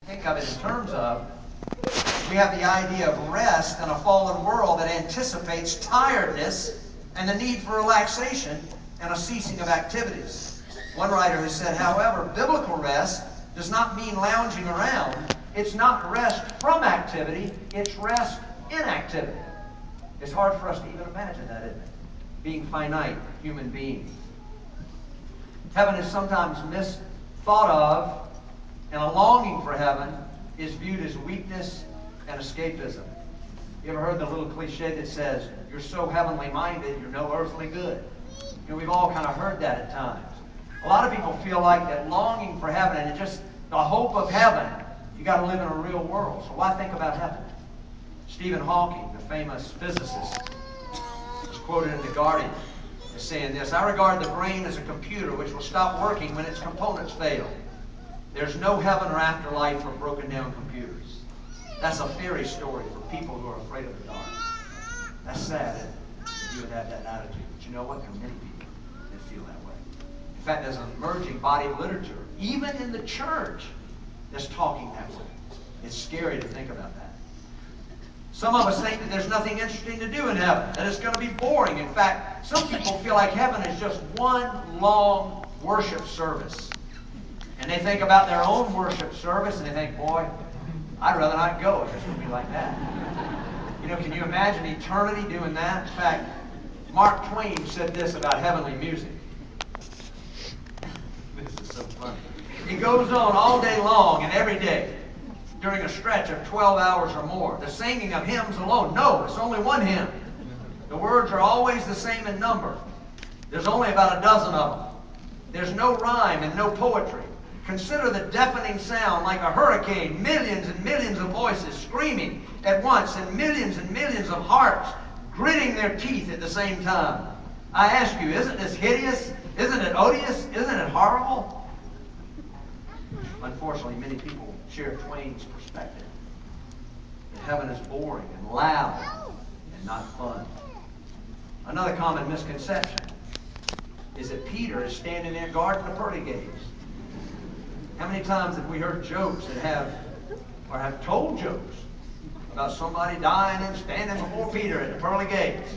think of it in terms of, we have the idea of rest in a fallen world that anticipates tiredness and the need for relaxation and a ceasing of activities. One writer has said, however, biblical rest does not mean lounging around. It's not rest from activity, it's rest in activity. It's hard for us to even imagine that, isn't it? Being finite human beings. Heaven is sometimes misthought of, and a longing for heaven is viewed as weakness and escapism. You ever heard the little cliche that says, you're so heavenly minded, you're no earthly good? You know, we've all kind of heard that at times. A lot of people feel like that longing for heaven and just the hope of heaven, you got to live in a real world. So why think about heaven? Stephen Hawking, the famous physicist, was quoted in The Guardian as saying this: I regard the brain as a computer which will stop working when its components fail. There's no heaven or afterlife for broken down computers. That's a fairy story for people who are afraid of the dark. That's sad, isn't it? If you would have that attitude. But you know what? There are many people that feel that way. In fact, there's an emerging body of literature, even in the church, that's talking that way. It's scary to think about that. Some of us think that there's nothing interesting to do in heaven, that it's going to be boring. In fact, some people feel like heaven is just one long worship service. And they think about their own worship service and they think, boy, I'd rather not go if it's going to be like that. You know, can you imagine eternity doing that? In fact, Mark Twain said this about heavenly music. This is so funny. He goes on all day long and every day during a stretch of 12 hours or more. The singing of hymns alone. No, it's only one hymn. The words are always the same in number. There's only about a dozen of them. There's no rhyme and no poetry. Consider the deafening sound like a hurricane, millions and millions of voices screaming at once and millions of hearts gritting their teeth at the same time. I ask you, isn't this hideous? Isn't it odious? Isn't it horrible? Unfortunately, many people share Twain's perspective that heaven is boring and loud and not fun. Another common misconception is that Peter is standing there guarding the pearly gates. How many times have we heard jokes that have told jokes about somebody dying and standing before Peter at the pearly gates?